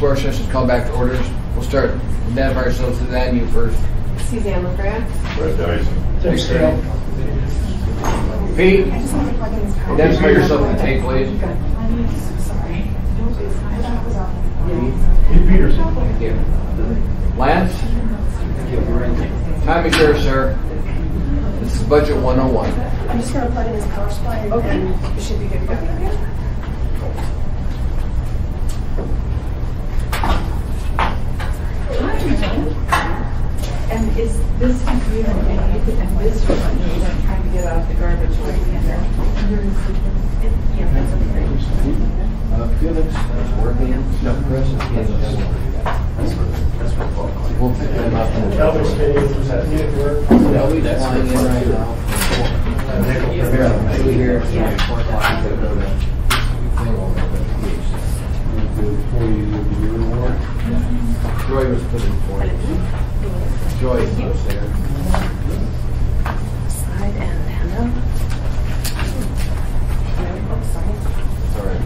work session is called back to orders. We'll start identify ourselves to that. You first. Suzanne LeGrand. Brett Dyson. Thanks, Carol. Pete, identify yourself in the tape, please. Sorry. Pete Peterson. Thank you. Lance? Time is yours, sir. This is Budget 101. I'm just going to plug in his power supply and it should be good to go. And is this you and this one you're trying to get out the garbage right in there? Yeah, that's okay. Felix is working. No, Chris is we'll pick them up. Elvis City, was that you at work? Elvis flying in right now. Here. Joy was putting forward. Joy is upstairs. Slide and hand up. Sorry.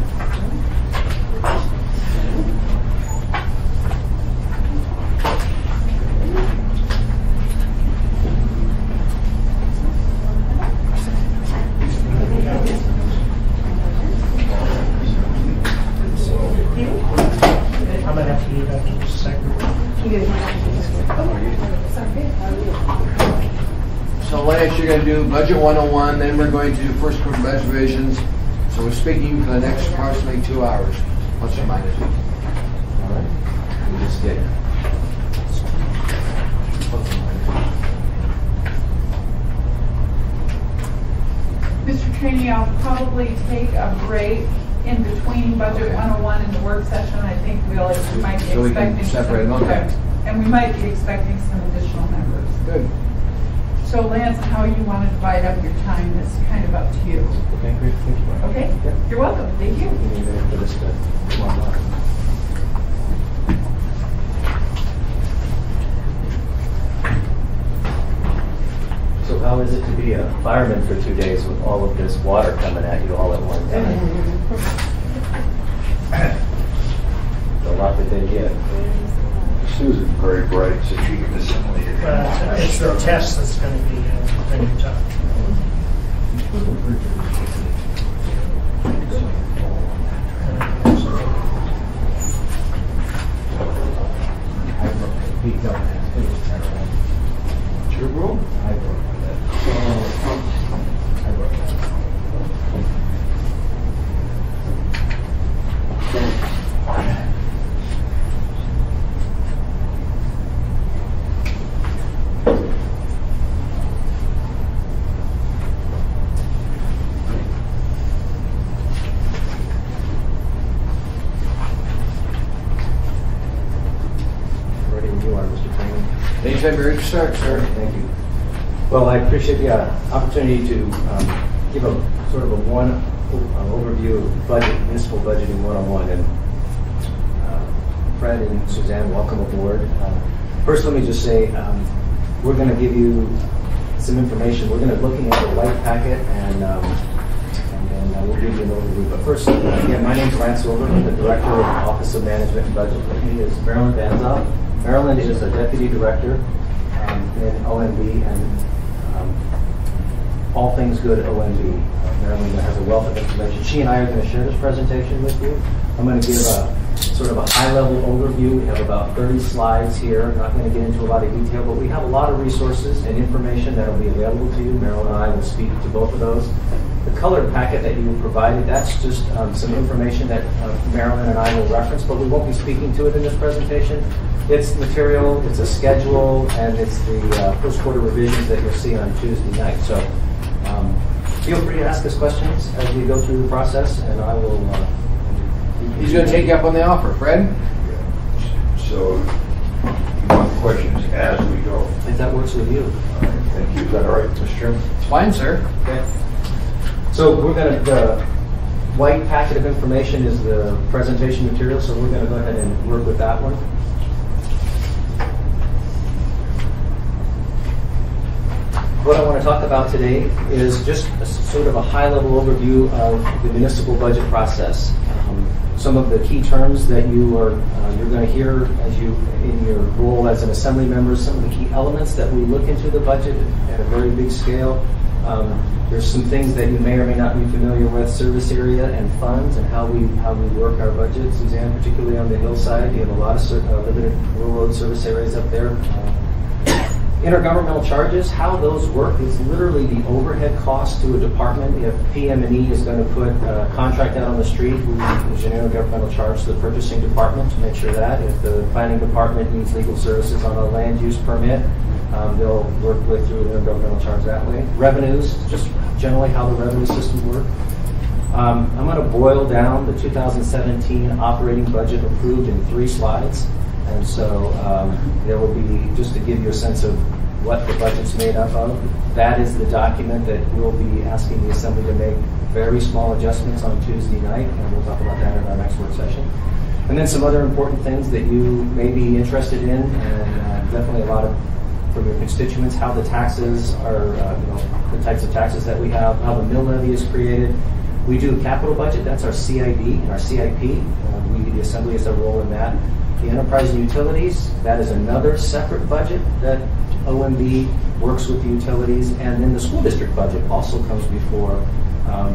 I'm going to have to do that in just a second. So Lance, you're going to do Budget 101, then we're going to do first quarter budget revisions. So we're speaking for the next approximately 2 hours, plus or minus. All right. We just get Mr. Trini, I'll probably take a break in between Budget 101 and the work session. I think we might be So we can expecting separate them, okay. and we might be expecting some additional members. good. So Lance, how you want to divide up your time is kind of up to you. Okay, great. Thank you. Okay? Yep. You're welcome. Thank you. For this to come online. So how is it to be a fireman for 2 days with all of this water coming at you all at one time? A lot that they get. Susan's very bright, so she can assimilate it. It's the test that's going to be tough. Your rule? I wrote that. I wrote that. Ready when you are, Mr. Freeman. Anytime you're ready to start, sir. Thank you. Well, I appreciate the opportunity to give a sort of a overview of budget, municipal budgeting 101. And Fred and Suzanne, welcome aboard. First, let me just say we're going to give you some information. We're going to be looking at the white packet, and then we'll give you an overview. But first, again, my name is Lance Silver. I'm the Director of the Office of Management and Budget. With me is Marilyn Banzoff. Marilyn is a Deputy Director in OMB and all things good at OMB. Marilyn has a wealth of information. She and I are going to share this presentation with you. I'm going to give a sort of a high-level overview. We have about 30 slides here. I'm not going to get into a lot of detail, but we have a lot of resources and information that will be available to you. Marilyn and I will speak to both of those. The colored packet that you provided, that's just some information that Marilyn and I will reference, but we won't be speaking to it in this presentation. It's material, it's a schedule, and it's the first quarter revisions that you'll see on Tuesday night. So feel free to ask us questions as we go through the process, and I will... He's going to take you up on the offer. Fred? So, you want questions as we go? If that works with you. All right, thank you. Is that all right, Mr. Chairman? It's fine, sir. Okay. So we're going to... The white packet of information is the presentation material, so we're going to go ahead and work with that one. What I want to talk about today is just a sort of a high-level overview of the municipal budget process. Some of the key terms that you're going to hear, as you, in your role as an assembly member, some of the key elements that we look into the budget at a very big scale. There's some things that you may or may not be familiar with, service area and funds and how we work our budget. Suzanne, particularly on the hillside, you have a lot of limited rural road service areas up there. Intergovernmental charges, how those work is literally the overhead cost to a department. If PM&E is going to put a contract out on the street, there's an intergovernmental charge to the purchasing department to make sure that. If the planning department needs legal services on a land use permit, they'll work with through an intergovernmental charge that way. Revenues, just generally how the revenue system work. I'm going to boil down the 2017 operating budget approved in 3 slides. And so there will be, just to give you a sense of what the budget's made up of, that is the document that we'll be asking the Assembly to make very small adjustments on Tuesday night, and we'll talk about that in our next work session. And then some other important things that you may be interested in, and definitely a lot of from your constituents, how the taxes are, the types of taxes that we have, how the mill levy is created. We do a capital budget, that's our CID and our CIP. The Assembly has a role in that. The enterprise and utilities, that is another separate budget that OMB works with the utilities, and then the school district budget also comes before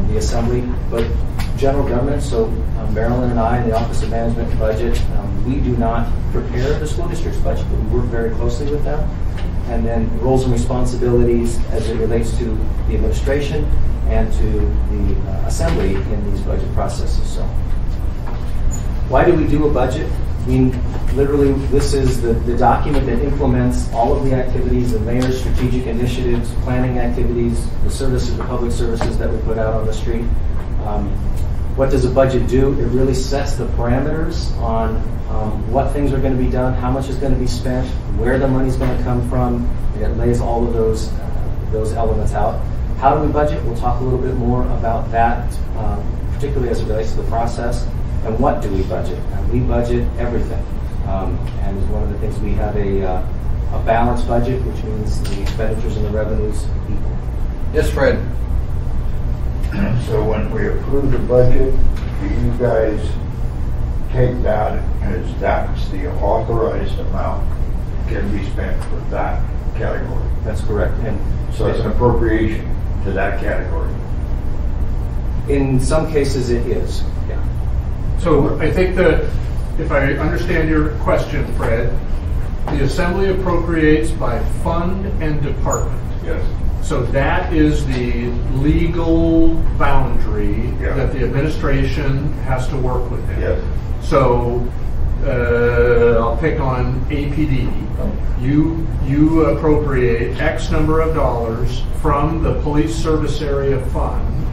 the Assembly. But general government, so Marilyn and I in the Office of Management and Budget, we do not prepare the school district's budget, but we work very closely with them. And then roles and responsibilities as it relates to the administration and to the Assembly in these budget processes. So why do we do a budget? I mean, literally, this is the document that implements all of the activities, the mayor's strategic initiatives, planning activities, the services, the public services that we put out on the street. What does a budget do? It really sets the parameters on what things are going to be done, how much is going to be spent, where the money is going to come from. It lays all of those elements out. How do we budget? We'll talk a little bit more about that, particularly as it relates to the process. And what do we budget? We budget everything. And one of the things, we have a balanced budget, which means the expenditures and the revenues equal. Yes, Fred. So when we approve the budget, do you guys take that as that's the authorized amount can be spent for that category? That's correct. And so it's an appropriation to that category? In some cases it is, yeah. So I think that if I understand your question, Fred, the Assembly appropriates by fund and department. Yes. So that is the legal boundary that the administration has to work within. Yes. So I'll pick on APD. You appropriate X number of dollars from the police service area fund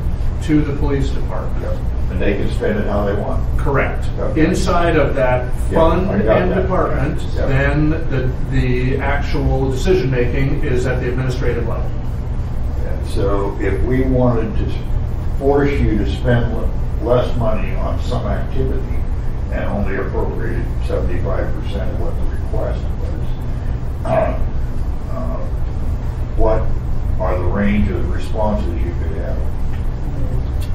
to the police department. Yep. And they can spend it how they want. Correct. Okay. Inside of that fund and department, Yep. then the actual decision making is at the administrative level. And so if we wanted to force you to spend less money on some activity and only appropriated 75% of what the request was, what are the range of responses you could have?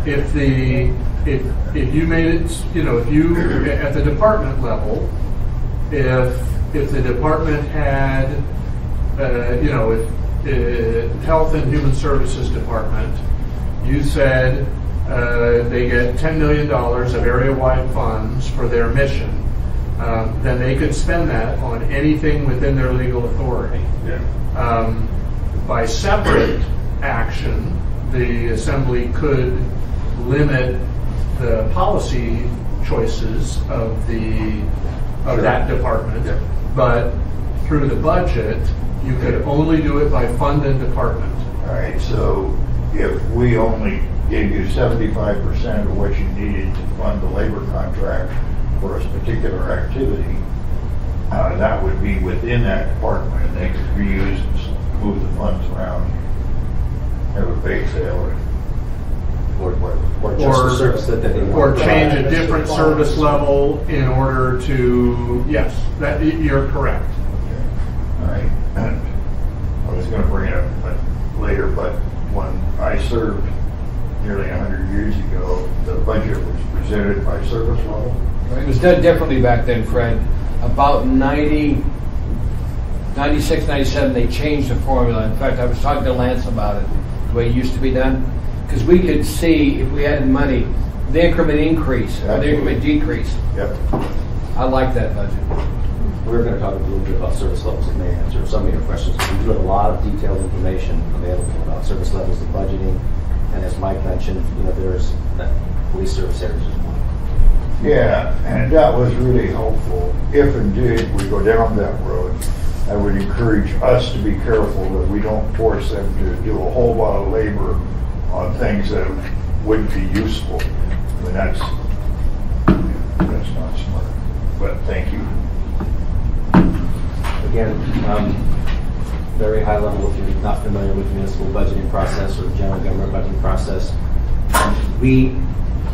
If you made it, if you at the department level, if the department had, if Health and Human Services Department, you said they get $10 million of area-wide funds for their mission, then they could spend that on anything within their legal authority. Yeah. By separate action, the Assembly could limit the policy choices of that department, but through the budget, you could only do it by fund and department. All right, so if we only gave you 75% of what you needed to fund the labor contract for a particular activity, that would be within that department, and they could reuse and move the funds around, have a bake sale, or change a different service level in order to, yes, that you're correct. Okay. All right. I was going to bring it up later, but when I served nearly 100 years ago, the budget was presented by service level. It was done differently back then, Fred. about 96, 97, they changed the formula. In fact, I was talking to Lance about it, the way it used to be done. Because we could see if we added money, the increment increase or the increment decrease. Yep. I like that budget. We're going to talk a little bit about service levels and may answer some of your questions. We do have a lot of detailed information available about service levels and budgeting. And as Mike mentioned, there's that police service areas as well. Yeah, and that was really helpful. If indeed we go down that road, I would encourage us to be careful that we don't force them to do a whole lot of labor on things that wouldn't be useful. I mean, that's not smart. But thank you. Again, very high level, if you're not familiar with the municipal budgeting process or the general government budgeting process,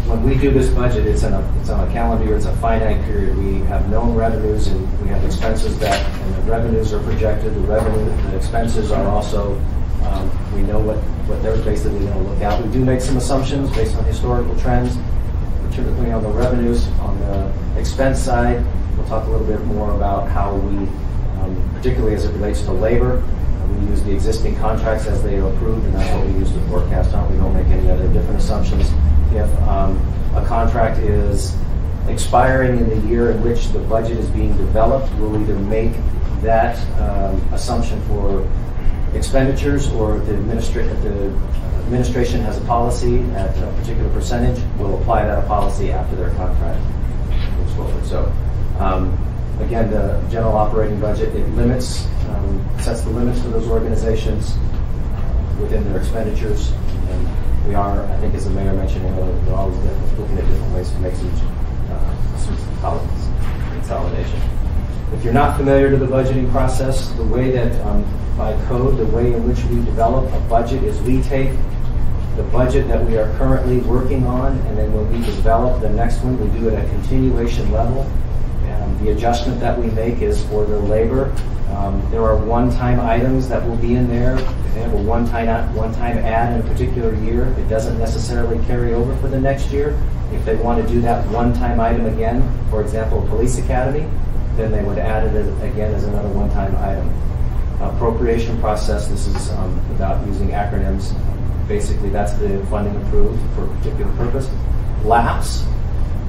when we do this budget, it's on a calendar year, it's a finite period. We have known revenues and we have expenses and the revenues are projected, the expenses are also, we know what they're basically going to look at. We do make some assumptions based on historical trends, particularly on the revenues. On the expense side, we'll talk a little bit more about how we, particularly as it relates to labor, we use the existing contracts as they are approved, and that's what we use to forecast on. We don't make any other different assumptions. If a contract is expiring in the year in which the budget is being developed, we'll either make that assumption for expenditures, or if the administration has a policy at a particular percentage, we'll apply that policy after their contract moves forward. So again, the general operating budget, it limits, sets the limits for those organizations within their expenditures. And we are, I think as the mayor mentioned, we're always looking at different ways to make some consolidation. If you're not familiar to the budgeting process, the way that by code, the way in which we develop a budget is we take the budget that we are currently working on, and then when we develop the next one, we do it at continuation level. The adjustment that we make is for the labor. There are one-time items that will be in there. If they have a one-time add in a particular year, it doesn't necessarily carry over for the next year. If they want to do that one-time item again, for example, police academy, then they would add it again as another one-time item. Appropriation process, this is about using acronyms. Basically, that's the funding approved for a particular purpose. Lapse.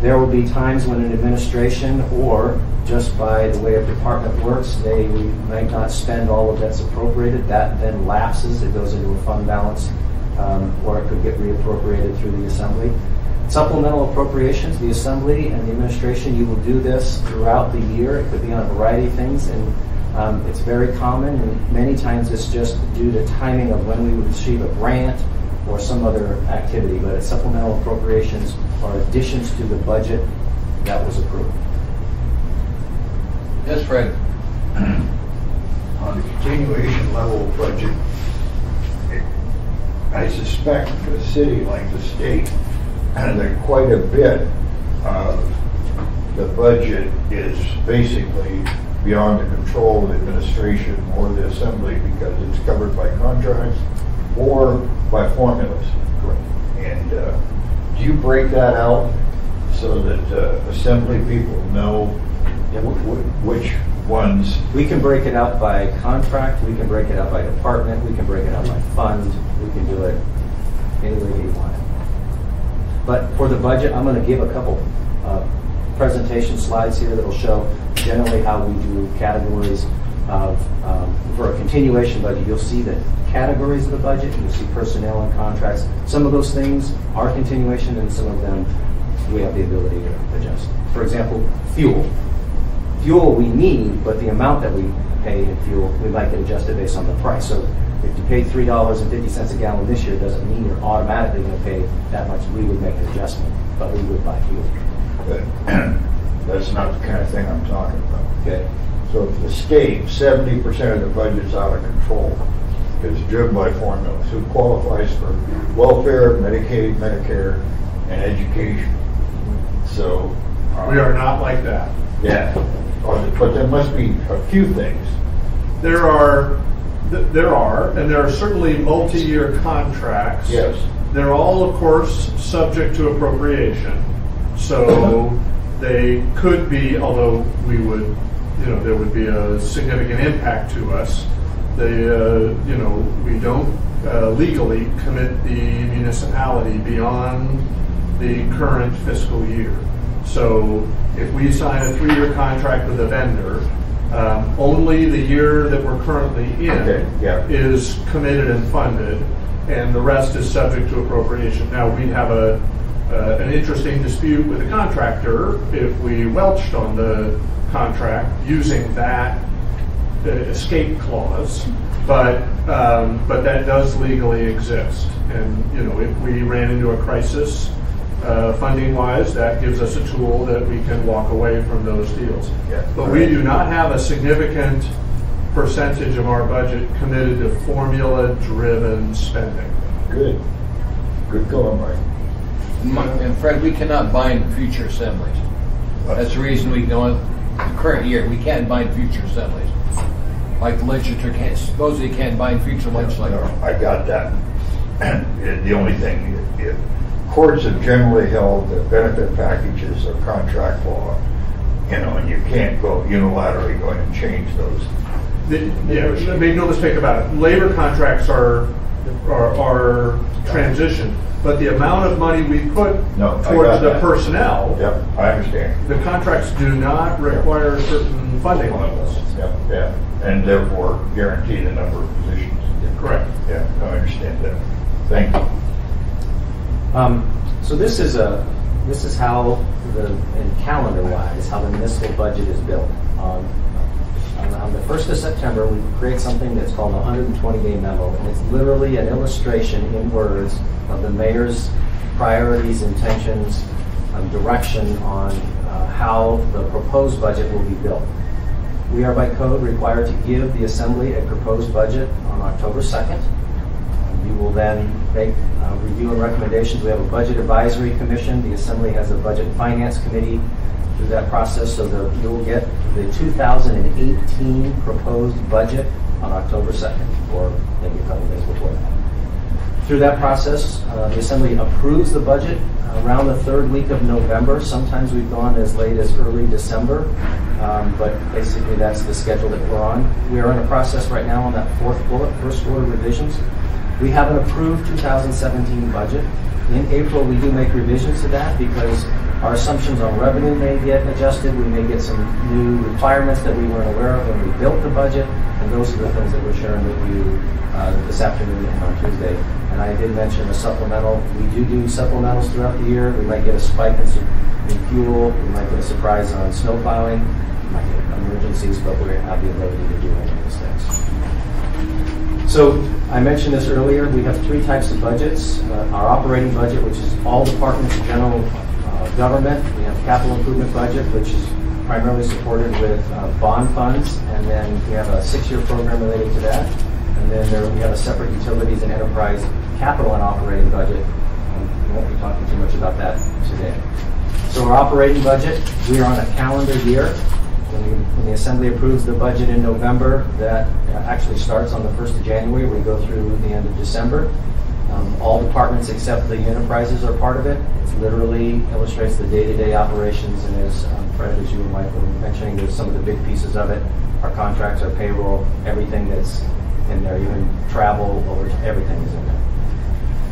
There will be times when an administration, or just by the way a department works, they might not spend all of that's appropriated. That then lapses. It goes into a fund balance, or it could get reappropriated through the assembly. Supplemental appropriations, the assembly and the administration, you will do this throughout the year. It could be on a variety of things, and it's very common, and many times it's just due to timing of when we would receive a grant or some other activity, but it's supplemental appropriations are additions to the budget that was approved. Yes, Fred. On the continuation level budget, I suspect for a city like the state, that quite a bit of the budget is basically beyond the control of the administration or the assembly, because it's covered by contracts or by formulas. And do you break that out so that assembly people know which ones? We can break it out by contract, we can break it out by department, we can break it out by fund, we can do it any way you want it. But for the budget, I'm going to give a couple presentation slides here that will show generally how we do categories of, for a continuation budget, you'll see the categories of the budget, you'll see personnel and contracts. Some of those things are continuation, and some of them we have the ability to adjust. For example, fuel. Fuel we need, but the amount that we pay in fuel, we might get adjusted based on the price. So if you paid $3.50 a gallon this year, doesn't mean you're automatically going to pay that much. We would make an adjustment, but we would buy fuel. But that's not the kind of thing I'm talking about. Okay. So if the state, 70% of the budget's out of control, it's driven by formulas. Who qualifies for welfare, Medicaid, Medicare, and education? So We are not like that. yeah, but there must be a few things. There are certainly multi-year contracts. Yes. They're all, of course, subject to appropriation. So They could be, although we would, there would be a significant impact to us. They, we don't legally commit the municipality beyond the current fiscal year. So if we sign a 3-year contract with a vendor, only the year that we're currently in is committed and funded, and the rest is subject to appropriation. Now, we'd have an interesting dispute with the contractor if we welched on the contract using that escape clause, but that does legally exist. And if we ran into a crisis funding-wise, that gives us a tool that we can walk away from those deals. But we do not have a significant percentage of our budget committed to formula-driven spending. Good going, Mike. And Fred, we cannot bind future assemblies. That's the reason we go in the current year. We can't bind future assemblies. Like the legislature supposedly can't bind future legislators. No, I got that. The only thing, courts have generally held that benefit packages are contract law, and you can't go unilaterally go in and change those. Make no mistake about it. Labor contracts are transition, but the amount of money we put towards the personnel, I understand. The contracts do not require certain funding levels. And therefore guarantee the number of positions. Correct. I understand that. Thank you. So this is how calendar-wise, how the municipal budget is built. On the 1st of September, we create something that's called a 120-day memo, and it's literally an illustration in words of the mayor's priorities, intentions, direction on how the proposed budget will be built. We are by code required to give the Assembly a proposed budget on October 2nd. You will then make review and recommendations. We have a budget advisory commission. The Assembly has a budget and finance committee through that process, so that you'll get the 2018 proposed budget on October 2nd, or maybe a couple days before that. Through that process, the Assembly approves the budget around the 3rd week of November. Sometimes we've gone as late as early December, but basically that's the schedule that we're on. We are in a process right now on that 4th bullet, first order revisions. We have an approved 2017 budget. In April, we do make revisions to that because our assumptions on revenue may get adjusted. We may get some new requirements that we weren't aware of when we built the budget, and those are the things that we're sharing with you this afternoon and on Tuesday. And I did mention a supplemental. We do supplementals throughout the year. We might get a spike in fuel. We might get a surprise on snow plowing. We might get emergencies, but we have the ability to do any of those things. So I mentioned this earlier. We have 3 types of budgets. Our operating budget, which is all departments of general government. We have capital improvement budget, which is primarily supported with bond funds, and then we have a 6-year program related to that. And then we have a separate utilities and enterprise capital and operating budget. We won't be talking too much about that today. So our operating budget, we are on a calendar year. When the Assembly approves the budget in November, that actually starts on the 1st of January. We go through the end of December. All departments except the enterprises are part of it. It literally illustrates the day-to-day operations, and as Fred, as you and Mike were mentioning, there's some of the big pieces of it. Our contracts, our payroll, everything that's in there, even travel, everything is in there.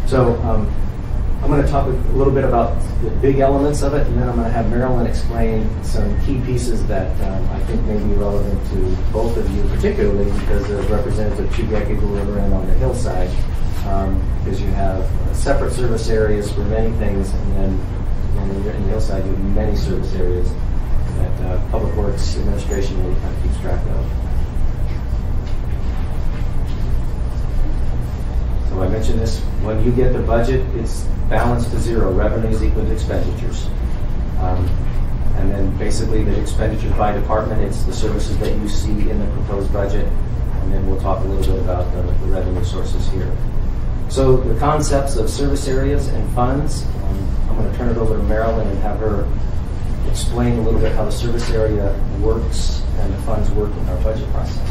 So I'm going to talk a little bit about the big elements of it, and then I'm going to have Marilyn explain some key pieces that I think may be relevant to both of you, particularly because as Representative Chugacki who are in on the hillside, because you have separate service areas for many things, and then when you're in the hillside, you have many service areas that Public Works Administration really kind of keeps track of. So I mentioned this, when you get the budget, it's balanced to zero, revenues equal to expenditures. And then basically the expenditures by department, it's the services that you see in the proposed budget, and then we'll talk a little bit about the revenue sources here. So the concepts of service areas and funds, I'm going to turn it over to Marilyn and have her explain a little bit how the service area works and the funds work in our budget process.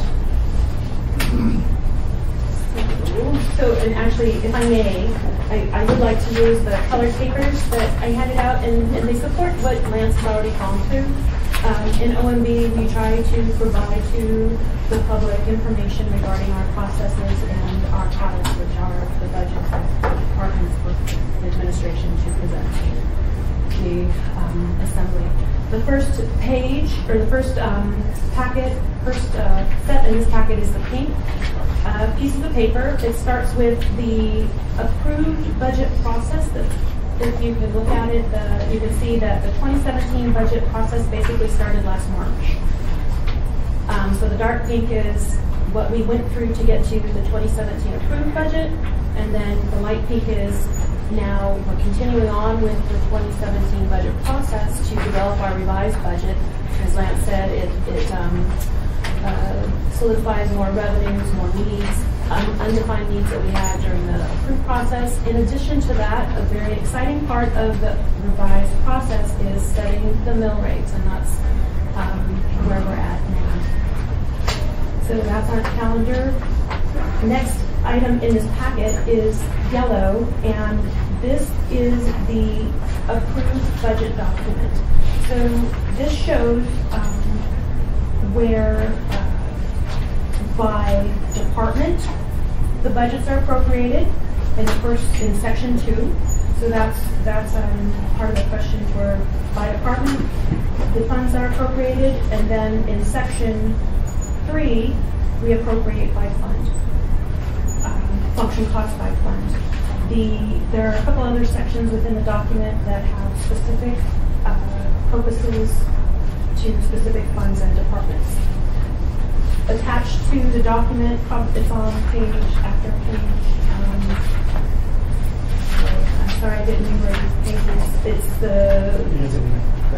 So, and actually, if I may, I would like to use the colored papers that I handed out, and they support what Lance has already gone through. In OMB, we try to provide to the public information regarding our processes and our products, which are the budget departments for the administration to present to the assembly. The first page, or the first packet, step in this packet is the pink piece of the paper. It starts with the approved budget process. If you can look at it, you can see that the 2017 budget process basically started last March. So the dark pink is what we went through to get to the 2017 approved budget, and then the light pink is now we're continuing on with the 2017 budget process to develop our revised budget. As Lance said, it solidifies more revenues, more needs, undefined needs that we had during the approved process. In addition to that, a very exciting part of the revised process is setting the mill rates, and that's where we're at now. So that's our calendar. Next item in this packet is yellow, and this is the approved budget document. So this shows where by department the budgets are appropriated in section 2. So that's part of the question for by department the funds are appropriated, and then in section 3 we appropriate by fund, function cost by fund. There are a couple other sections within the document that have specific purposes to specific funds and departments. Attached to the document, it's on page after page. I'm sorry, I didn't remember these pages. It's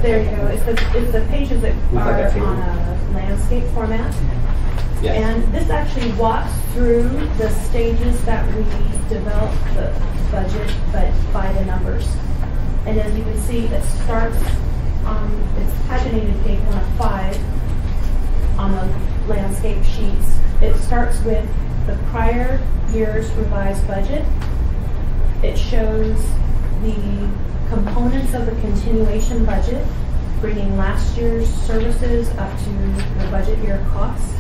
there you go. It's the pages that are on a landscape format. Yes. And this actually walks through the stages that we develop the budget, but by the numbers. And as you can see, it starts on, it's paginated page 1 of 5 on the landscape sheets. It starts with the prior year's revised budget. It shows the components of the continuation budget, bringing last year's services up to the budget year costs.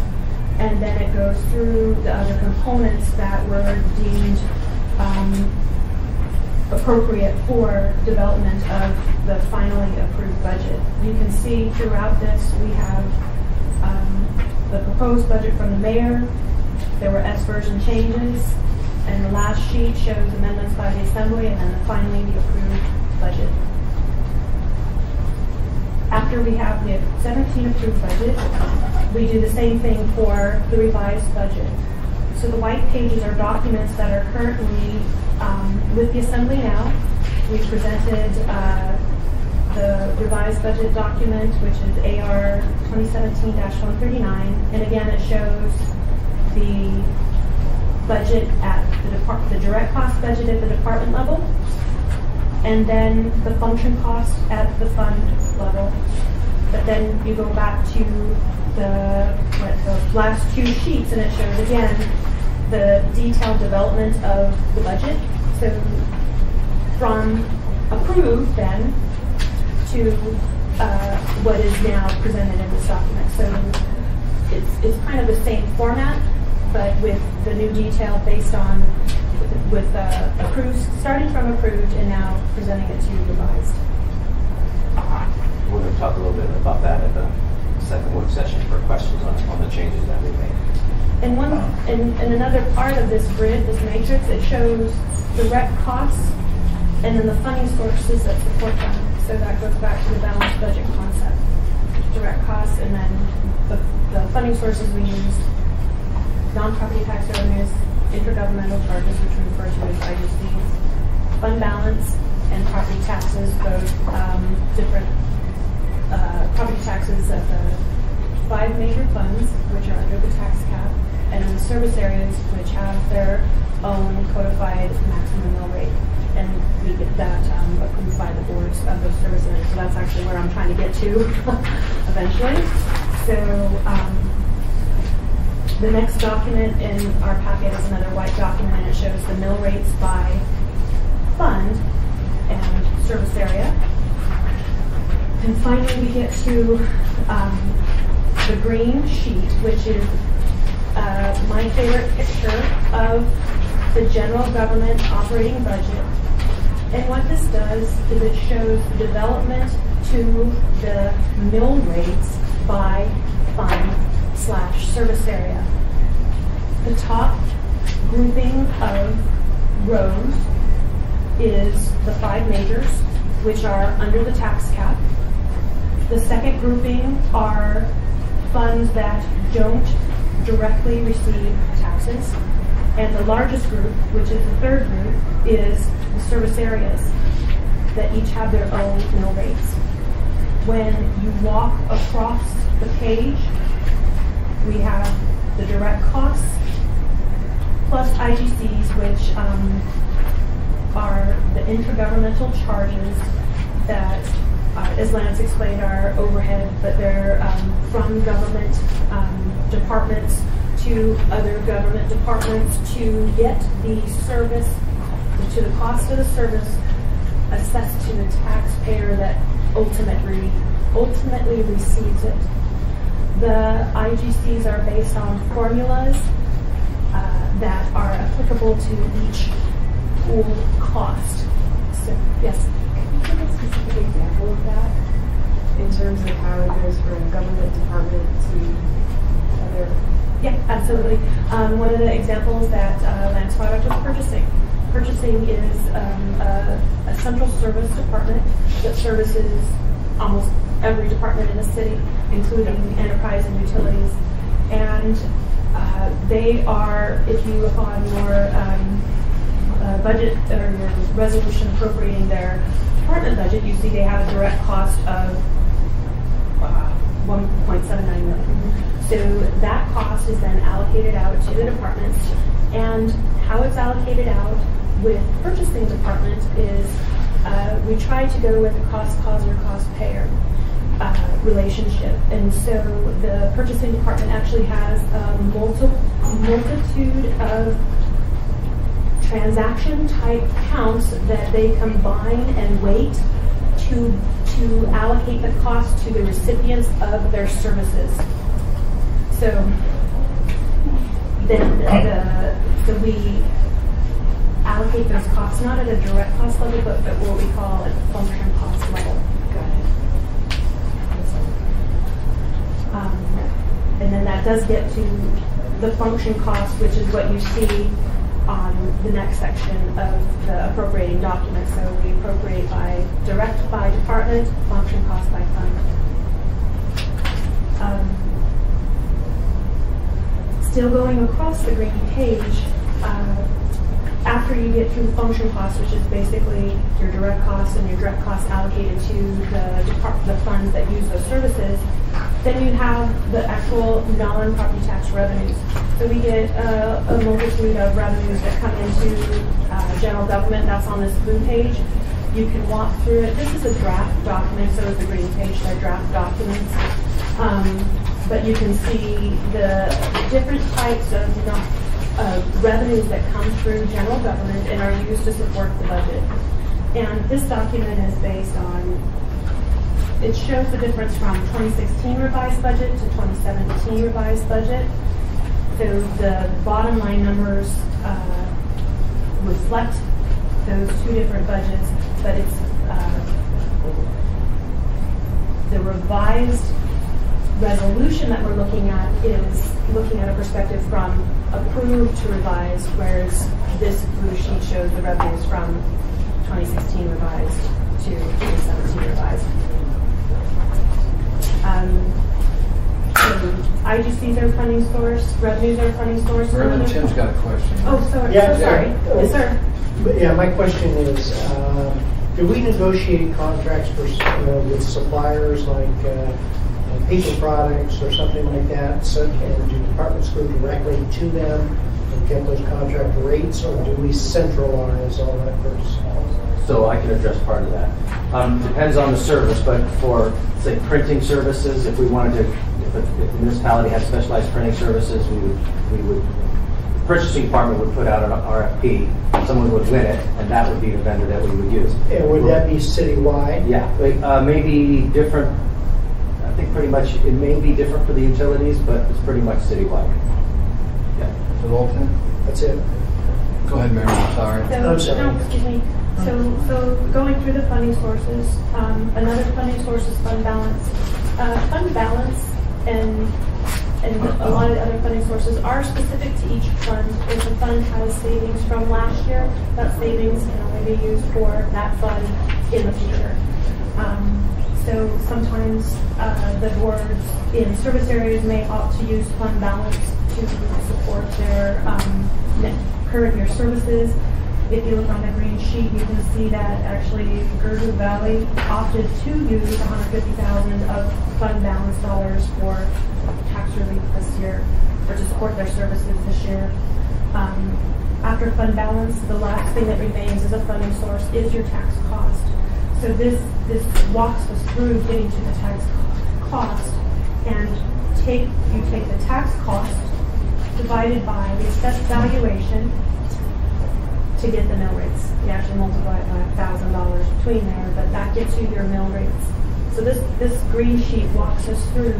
And then it goes through the other components that were deemed appropriate for development of the finally approved budget. You can see throughout this we have the proposed budget from the mayor. There were S-version changes, and the last sheet shows amendments by the assembly, and then finally the approved budget. After we have the 17 approved budget, we do the same thing for the revised budget. So the white pages are documents that are currently with the assembly now. We presented the revised budget document, which is AR 2017-139, and again it shows the budget at the direct cost budget at the department level, and then the function cost at the fund level. But then you go back to the last 2 sheets, and it shows again the detailed development of the budget. So from approved then to what is now presented in this document. So it's kind of the same format, but with the new detail based on with approved, starting from approved and now presenting it to revised. We're going to talk a little bit about that at the second work session for questions on the changes that we made. And another part of this grid, this matrix, it shows direct costs and then the funding sources that support them. So that goes back to the balanced budget concept. Direct costs, and then the funding sources we use: non-property tax revenues, intergovernmental charges, which we refer to as IGCs, fund balance, and property taxes, both different property taxes at the 5 major funds, which are under the tax cap, and then the service areas, which have their own codified maximum mill rate. And we get that approved by the boards of those service areas. So that's actually where I'm trying to get to eventually. So The next document in our packet is another white document, and it shows the mill rates by fund and service area. And finally, we get to the green sheet, which is my favorite picture of the general government operating budget. And what this does is it shows the development to the mill rates by fund/service area. The top grouping of rows is the 5 majors, which are under the tax cap. The second grouping are funds that don't directly receive taxes. And the largest group, which is the third group, is the service areas that each have their own mill rates. When you walk across the page, we have the direct costs plus IGCs, which are the intergovernmental charges that, as Lance explained, are overhead, but they're from government departments to other government departments to get the service, to the cost of the service assessed to the taxpayer that ultimately receives it. The IGCs are based on formulas that are applicable to each pool cost. So, yes? Can you give a specific example of that in terms of how it goes from government department to other? Yeah, absolutely. One of the examples that Lance brought up was purchasing. Purchasing is a central service department that services almost every department in the city, including enterprise and utilities. And they are, if you look on your budget or your resolution appropriating their department budget, you see they have a direct cost of $1.79 million. So that cost is then allocated out to the departments, and how it's allocated out with purchasing department is we try to go with a cost causer, cost payer relationship. And so the purchasing department actually has a multitude of transaction type counts that they combine and weight to allocate the cost to the recipients of their services. So then so we allocate those costs not at a direct cost level, but at what we call at the function cost level. And then that does get to the function cost, which is what you see on the next section of the appropriating document. So we appropriate by direct by department, function cost by fund. Still going across the green page, after you get through function costs, which is basically your direct costs and your direct costs allocated to the funds that use those services, then you have the actual non-property tax revenues. So we get a multitude of revenues that come into general government. That's on this blue page. You can walk through it. This is a draft document, so is the green page. They're draft documents. But you can see the different types of revenues that come through general government and are used to support the budget. And this document is based on, it shows the difference from 2016 revised budget to 2017 revised budget. So the bottom line numbers reflect those two different budgets, but it's the revised resolution that we're looking at is looking at a perspective from approved to revised, whereas this blue sheet shows the revenues from 2016 revised to 2017 revised. So IGCs are a funding source, revenues are a funding source. Vernon, Tim's got a question. Oh, sorry. Yeah, so sorry. Yes, sir. Yeah, my question is, do we negotiate contracts for, with suppliers like paper products or something like that? So, and do departments go directly to them and get those contract rates, or do we centralize all that first? So I can address part of that. Depends on the service, but for, say, printing services, if we wanted to if the municipality had specialized printing services, we would, purchasing department would put out an RFP, someone would win it, and that would be the vendor that we would use. And would that be citywide? Yeah, maybe different, I think pretty much, it may be different for the utilities, but it's pretty much citywide. Yeah. Is it all, Tim? That's it. Go ahead, Mary, sorry. I'm sorry. No, excuse me. So going through the funding sources, another funding source is fund balance. Fund balance and a lot of the other funding sources are specific to each fund. If a fund has savings from last year, that savings can only be used for that fund in the future. So sometimes the boards in service areas may opt to use fund balance to support their current year services. If you look on the green sheet, you can see that actually Gertrude Valley opted to use $150,000 of fund balance dollars for tax relief this year, or to support their services this year. After fund balance, the last thing that remains as a funding source is your tax cost. So this walks us through getting to the tax cost, and you take the tax cost divided by the assessed valuation to get the mill rates. You actually multiply it by $1,000 between there, but that gets you your mill rates. So this green sheet walks us through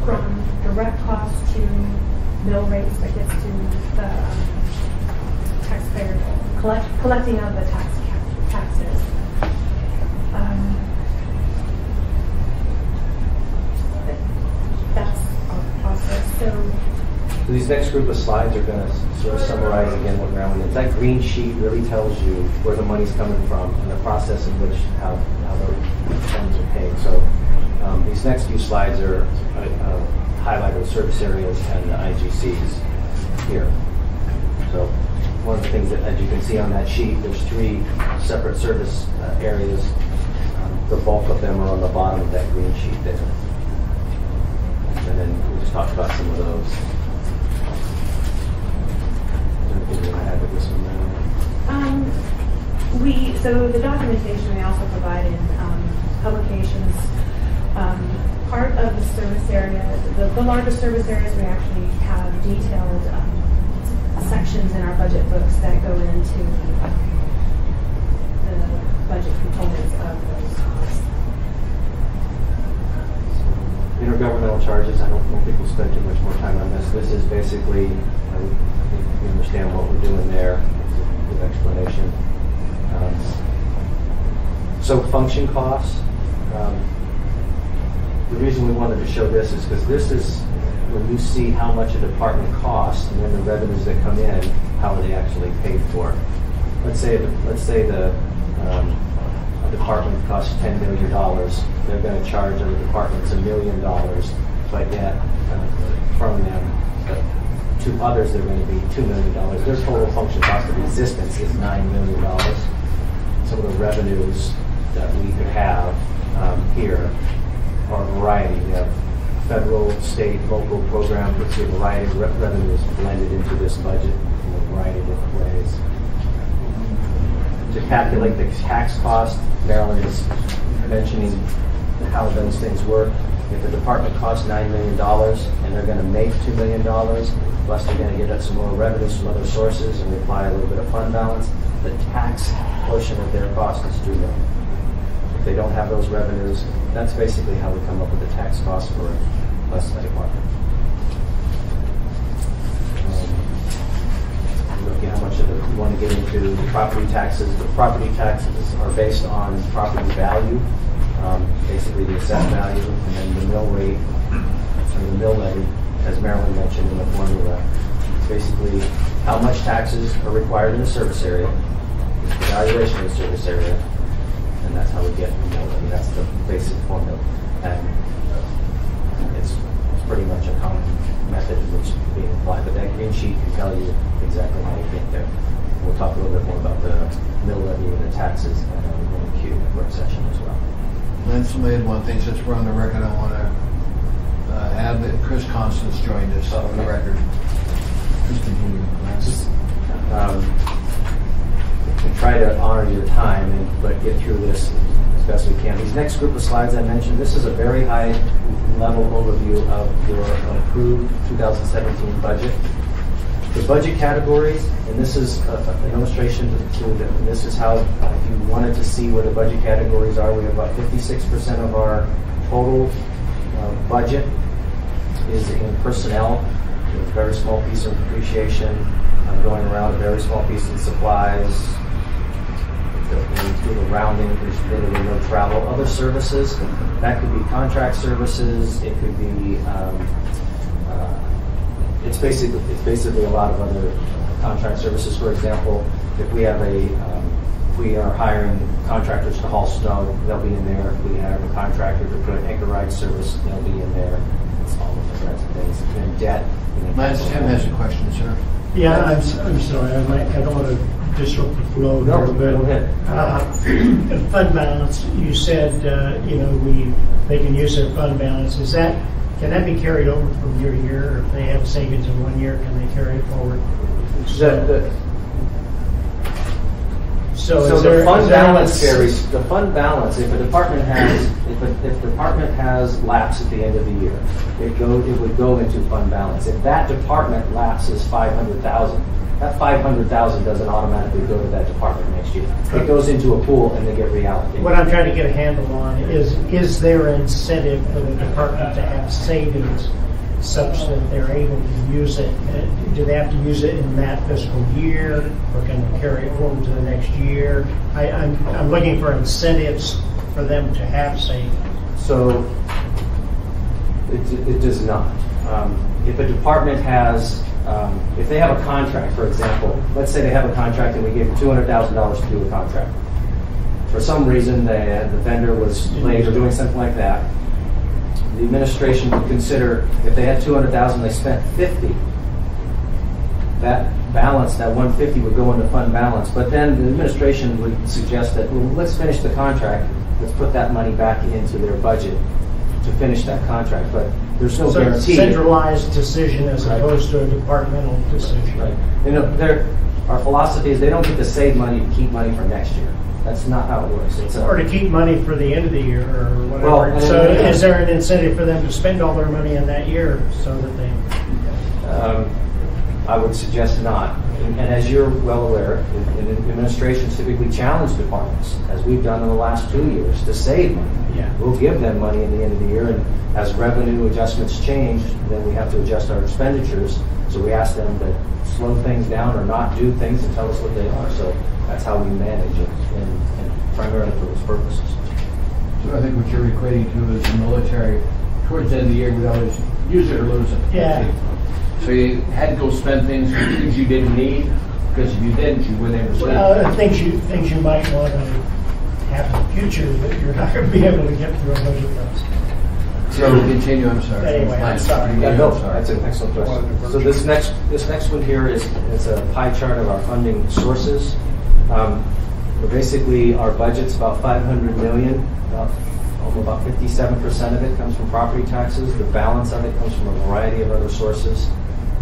from direct cost to mill rates that gets to the taxpayer collecting of the taxes. That's our process. So these next group of slides are going to sort of summarize again what Marilyn did. That green sheet really tells you where the money's coming from and the process in which how the funds are paid. So these next few slides are highlighted service areas and the IGCs here. So one of the things that, as you can see on that sheet, there's 3 separate service areas. The bulk of them are on the bottom of that green sheet there. And then we'll just talk about some of those. So the documentation we also provide in publications. Part of the service area, the largest service areas, we actually have detailed sections in our budget books that go into the budget components of those costs. Intergovernmental charges, I don't think we'll spend too much more time on this. This is basically, you understand what we're doing there with explanation. So function costs. The reason we wanted to show this is because this is when you see how much a department costs and then the revenues that come in, how are they actually paid for. Let's say the a department costs $10 million. They're going to charge other departments $1 million, but yet from them to others they're going to be $2 million. Their total function cost of existence is $9 million. Some of the revenues that we could have here are a variety. We have federal, state, local programs. We see a variety of revenues blended into this budget in a variety of different ways. To calculate the tax cost, Marilyn is mentioning how those things work. If the department costs $9 million and they're going to make $2 million, plus they're going to get some more revenues from other sources and we apply a little bit of fund balance, the tax portion of their cost is $2 million. If they don't have those revenues, that's basically how we come up with the tax cost for less than a department. Looking at how much of it we want to get into the property taxes. The property taxes are based on property value, basically the assessed value, and then the mill rate, or the mill levy, as Marilyn mentioned in the formula. It's basically how much taxes are required in the service area, the valuation of the service area, and that's how we get the mill levy. That's the basic formula. And it's pretty much a common method in which it's being applied, but that green sheet can tell you exactly how you get there. We'll talk a little bit more about the mill levy and the taxes and the Q work session as well. Then somebody had one thing, since we're on the record, I want to add that Chris Constance joined us on the record. Just continue. And try to honor your time, but get through this as best we can. These next group of slides I mentioned, this is a very high level overview of your approved 2017 budget. The budget categories, and this is an illustration to them. This is how, if you wanted to see where the budget categories are, we have about 56% of our total budget is in personnel, with a very small piece of depreciation going around, a very small piece in supplies. With a rounding, there's literally no travel. Other services, that could be contract services, it could be it's basically a lot of other contract services. For example, if we have we are hiring contractors to haul snow, they'll be in there. If we have a contractor to put anchor ride service, they'll be in there. It's all of the kinds of things. And debt. Lance, Tim has a question, sir. Yeah, I'm sorry. I don't want to disrupt the flow No, here, go ahead. Fund balance. You said they can use their fund balance. Can that be carried over from year to year? Or if they have savings in 1 year, can they carry it forward? So the fund balance varies. The fund balance, if a department has lapse at the end of the year, it would go into fund balance. If that department lapses $500,000, that $500,000 doesn't automatically go to that department next year. It goes into a pool and they get reallocated. What I'm trying to get a handle on is there an incentive for the department to have savings such that they're able to use it? Do they have to use it in that fiscal year, or can they carry it forward to the next year? I'm looking for incentives for them to have savings. So it does not. If a department has, if they have a contract, for example, let's say they have a contract and we gave them $200,000 to do a contract. For some reason, the vendor was late or doing something like that. The administration would consider, if they had $200,000, they spent $50,000. That balance, that $150,000 would go into fund balance. But then the administration would suggest that, well, let's finish the contract. Let's put that money back into their budget to finish that contract. But there's no guarantee. Centralized decision as opposed to a departmental decision. Right. Our philosophy is they don't get to save money to keep money for next year. That's not how it works. Or to keep money for the end of the year or whatever. Well, so is there an incentive for them to spend all their money in that year so that they... I would suggest not. And as you're well aware, administrations typically challenge departments, as we've done in the last 2 years, to save money. Yeah. We'll give them money at the end of the year, and as revenue adjustments change, then we have to adjust our expenditures. So we ask them to slow things down or not do things and tell us what they are. So that's how we manage it, and primarily for those purposes. So I think what you're equating to is the military, towards the end of the year, we'd always use it or lose it. Yeah. So you had to go spend things you didn't need, because if you didn't, you wouldn't ever spend. Well, things you might want to have in the future that you're not going to be able to get through a budget process. So continue, I'm sorry. Anyway, I'm sorry. That's an excellent question. So this next one here is a pie chart of our funding sources. Basically, our budget's about $500 million. About 57% of it comes from property taxes. The balance of it comes from a variety of other sources.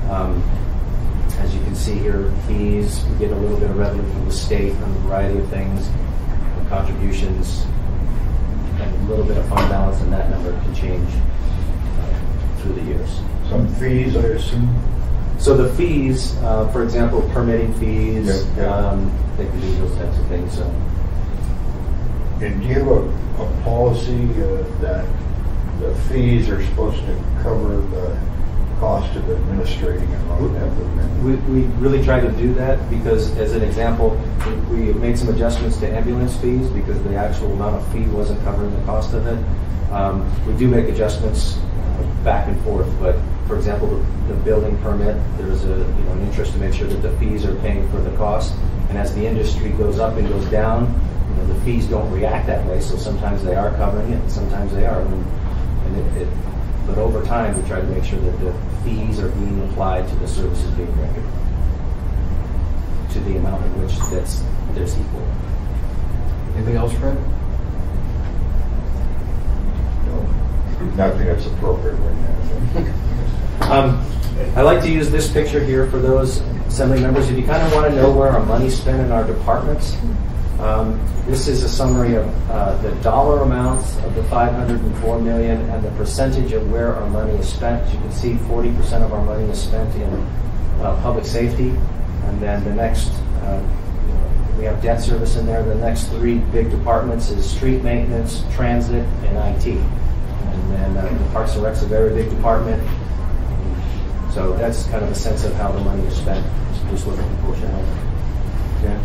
As you can see here, fees, we get a little bit of revenue from the state on a variety of things, contributions, and a little bit of fund balance, and that number can change through the years. Some fees, I assume? So the fees, for example, permitting fees, Yep. they can do those types of things. So. And do you have a policy that the fees are supposed to cover the cost of administrating and running that program? We really try to do that because, as an example, we made some adjustments to ambulance fees because the actual amount of fee wasn't covering the cost of it. We do make adjustments back and forth, but for example, the building permit, there's an interest to make sure that the fees are paying for the cost. And as the industry goes up and goes down, the fees don't react that way. So sometimes they are covering it, and sometimes they are. But over time, we try to make sure that the fees are being applied to the services being rendered to the amount of which there's equal. Anything else, Fred? No, nothing that's appropriate right now. I like to use this picture here for those assembly members. If you kind of want to know where our money's spent in our departments, This is a summary of the dollar amounts of the $504 million and the percentage of where our money is spent. As you can see, 40% of our money is spent in public safety, and then the next, we have debt service in there. The next three big departments is street maintenance, transit, and IT. And then the Parks and Rec's a very big department. So that's kind of a sense of how the money is spent. Just looking at the portion of it. Yeah.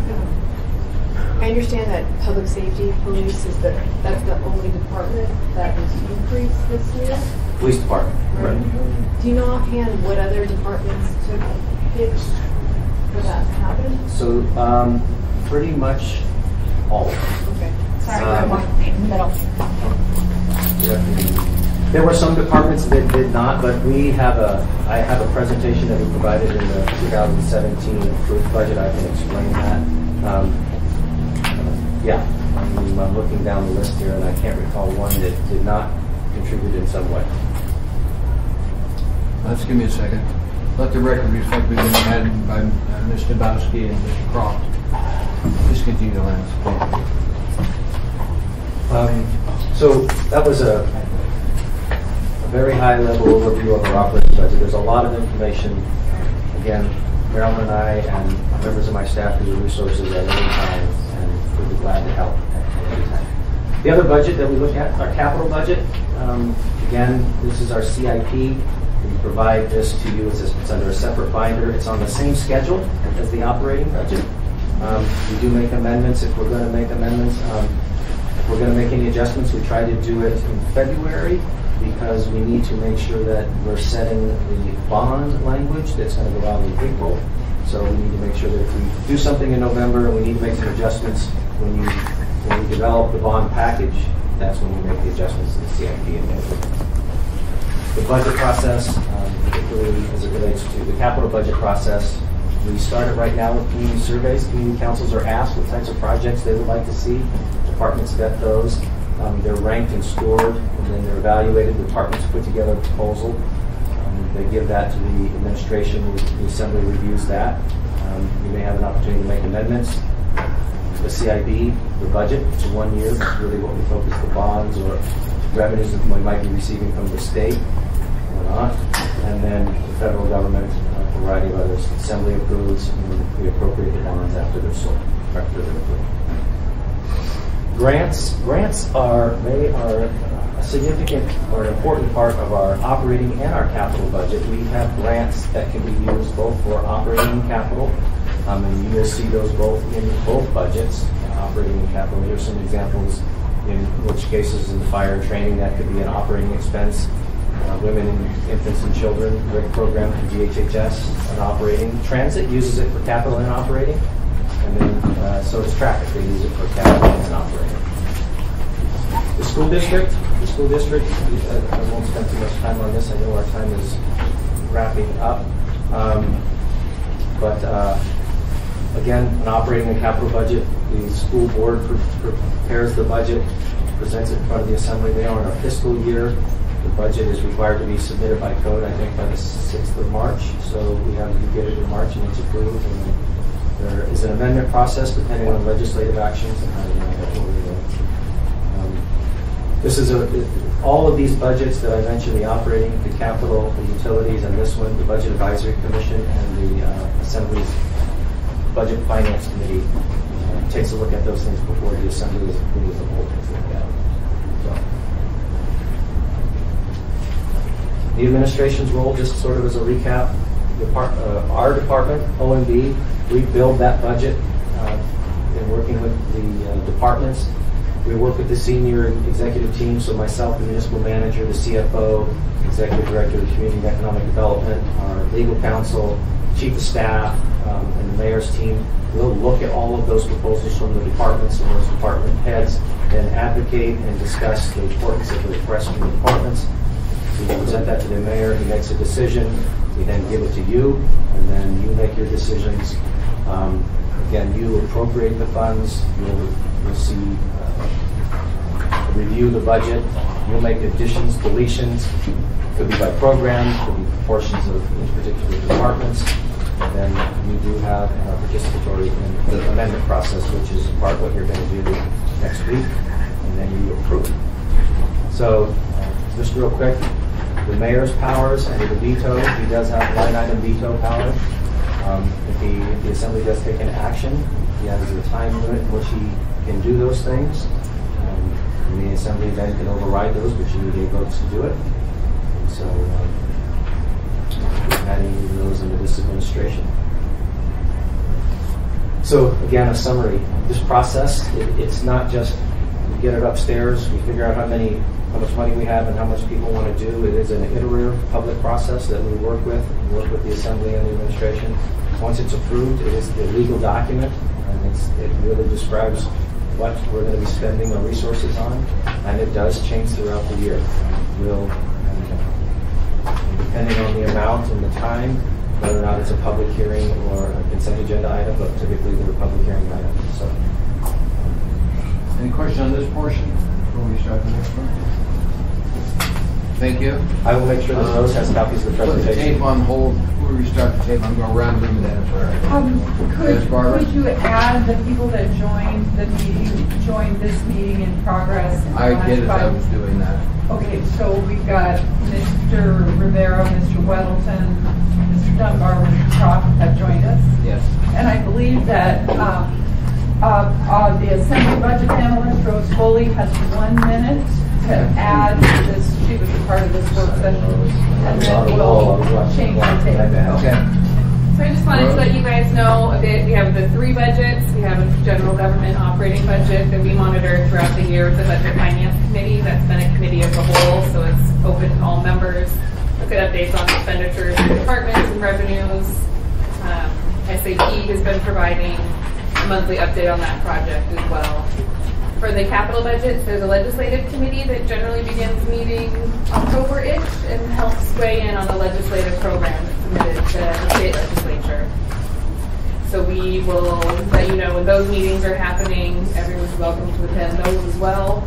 I understand that public safety, police that's the only department that was increased this year. Police department. Right. Do you know offhand what other departments took hits for that to happen? So pretty much all. Okay. Sorry, one in the middle. There were some departments that did not, but I have a presentation that we provided in the 2017 approved budget. I can explain that. Yeah, I'm looking down the list here, and I can't recall one that did not contribute in some way. Let's give me a second. Let the record reflect we've been added by Mr. Bowski and Mr. Croft. Please continue, Lance. So that was a very high-level overview of our operating budget. There's a lot of information. Again, Marilyn and I and members of my staff use resources at any time, and we'll be glad to help at any time. The other budget that we look at, our capital budget. Again, this is our CIP. We provide this to you. It's under a separate binder. It's on the same schedule as the operating budget. We do make amendments if we're going to make amendments. If we're going to make any adjustments, we try to do it in February, because we need to make sure that we're setting the bond language that's going to go out in April. So we need to make sure that if we do something in November and we need to make some adjustments, when we develop the bond package, that's when we make the adjustments to the CIP in April. The budget process, particularly as it relates to the capital budget process, we started right now with community surveys. Community councils are asked what types of projects they would like to see. Departments vet those. They're ranked and scored, and then they're evaluated. The departments put together a proposal. They give that to the administration. The assembly reviews that. You may have an opportunity to make amendments. The CIB, the budget, it's 1 year. That's really what we focus the bonds or revenues that we might be receiving from the state or not. And then the federal government, a variety of others. Assembly approves, and we appropriate the bonds after they're sold, after they're approved. Grants are a significant or an important part of our operating and our capital budget. We have grants that can be used both for operating and capital, and you will see those both in both budgets, operating and capital. Here's some examples in which cases in the fire and training that could be an operating expense. Women and infants and children WIC program from GHHS, an operating. Transit uses it for capital and operating. And then, so does traffic. They use it for capital and operating. The school district, I won't spend too much time on this. I know our time is wrapping up. Again, an operating and capital budget. The school board prepares the budget, presents it in front of the assembly. They are in a fiscal year. The budget is required to be submitted by code, I think, by the 6th of March. So we have to get it in March, and it's approved. And there is an amendment process depending on legislative actions and how you know that will go. This is all of these budgets that I mentioned: the operating, the capital, the utilities, and this one, the Budget Advisory Commission, and the Assembly's Budget Finance Committee takes a look at those things before the Assembly is approved as a whole. The administration's role, just sort of as a recap, our department, OMB, we build that budget in working with the departments. We work with the senior executive team, so myself, the municipal manager, the CFO, executive director of community and economic development, our legal counsel, chief of staff, and the mayor's team. We'll look at all of those proposals from the departments and those department heads, and advocate and discuss the importance of the requests from the departments. We present that to the mayor. He makes a decision. We then give it to you, and then you make your decisions. Again, you appropriate the funds. You'll see, review the budget. You'll make additions, deletions. Could be by program, could be portions of particular departments. And then you do have participatory in the amendment process, which is part of what you're going to do next week, and then you approve. So, just real quick, the mayor's powers and the veto, he does have line item veto power. If the assembly does take an action, he has a time limit in which he can do those things. And the assembly then can override those, but you need 8 votes to do it. And so, adding those into this administration. So again, a summary. This process, it's not just we get it upstairs, we figure out how much money we have and how much people want to do. It is an iterative public process that we work with the assembly and the administration. Once it's approved, it is the legal document, and it really describes what we're going to be spending our resources on, and it does change throughout the year. Depending on the amount and the time, whether or not it's a public hearing or a consent agenda item, but typically they're public hearing items. So, any question on this portion before we start the next one? Thank you. I will make sure that Rose has copies of the Put the presentation. tape on hold. Before we start the tape, I'm going to round them down. Could you add the people that joined the meeting, joined this meeting in progress? I did it. I was doing that. Okay, so we've got Mr. Rivera, Mr. Weddleton, Mr. Dunbar, Mr. Croft have joined us. Yes. And I believe that the Assembly Budget Analyst, Rose Foley, has 1 minute to add to this. She was a part of this work session. And then we'll change the tape. Okay. So I just wanted to let you guys know a bit. We have the 3 budgets. We have a general government operating budget that we monitor throughout the year with the Budget Finance Committee. That's been a committee of the whole, so it's open to all members. Look at updates on expenditures for departments and revenues. SAP has been providing a monthly update on that project as well. For the capital budgets, there's a legislative committee that generally begins meeting October-ish and helps weigh in on the legislative programs submitted to the state legislature. So we will let you know when those meetings are happening. Everyone's welcome to attend those as well.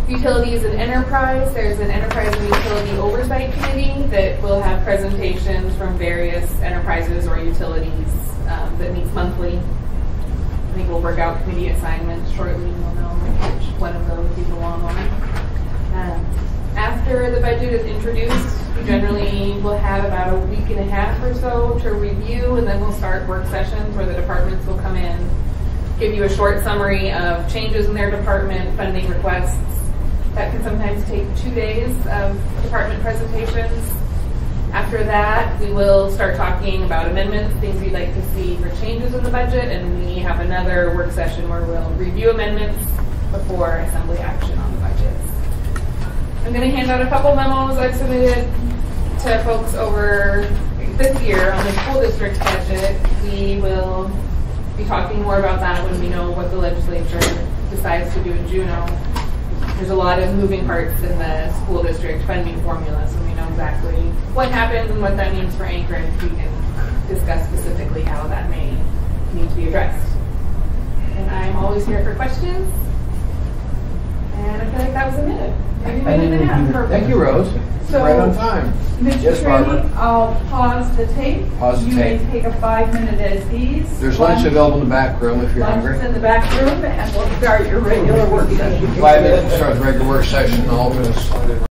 Utilities and enterprise, there's an enterprise and utility oversight committee that will have presentations from various enterprises or utilities that meets monthly. I think we'll work out committee assignments shortly, and we'll know which one of those you belong on. After the budget is introduced, we generally will have about a week and a half or so to review, and then we'll start work sessions where the departments will come in, give you a short summary of changes in their department, funding requests. That can sometimes take 2 days of department presentations. After that, we will start talking about amendments, things we'd like to see for changes in the budget, and we have another work session where we'll review amendments before assembly action on the budgets. I'm going to hand out a couple memos I've submitted to folks over this year on the school district budget. We will be talking more about that when we know what the legislature decides to do in Juneau. There's a lot of moving parts in the school district funding formula, so we know exactly what happens and what that means for Anchorage. We can discuss specifically how that may need to be addressed. And I'm always here for questions. And I feel like that was a minute. Maybe a minute and a half. Perfect. Thank you, Rose. So, right on time. Mr. Yes, Barbara. Trainee, I'll pause the tape. Pause the you tape. may take a 5-minute at ease. There's lunch available in the back room if you're Lunch hungry. is in the back room, and we'll start your regular work session. 5 minutes to start the regular work session. All of us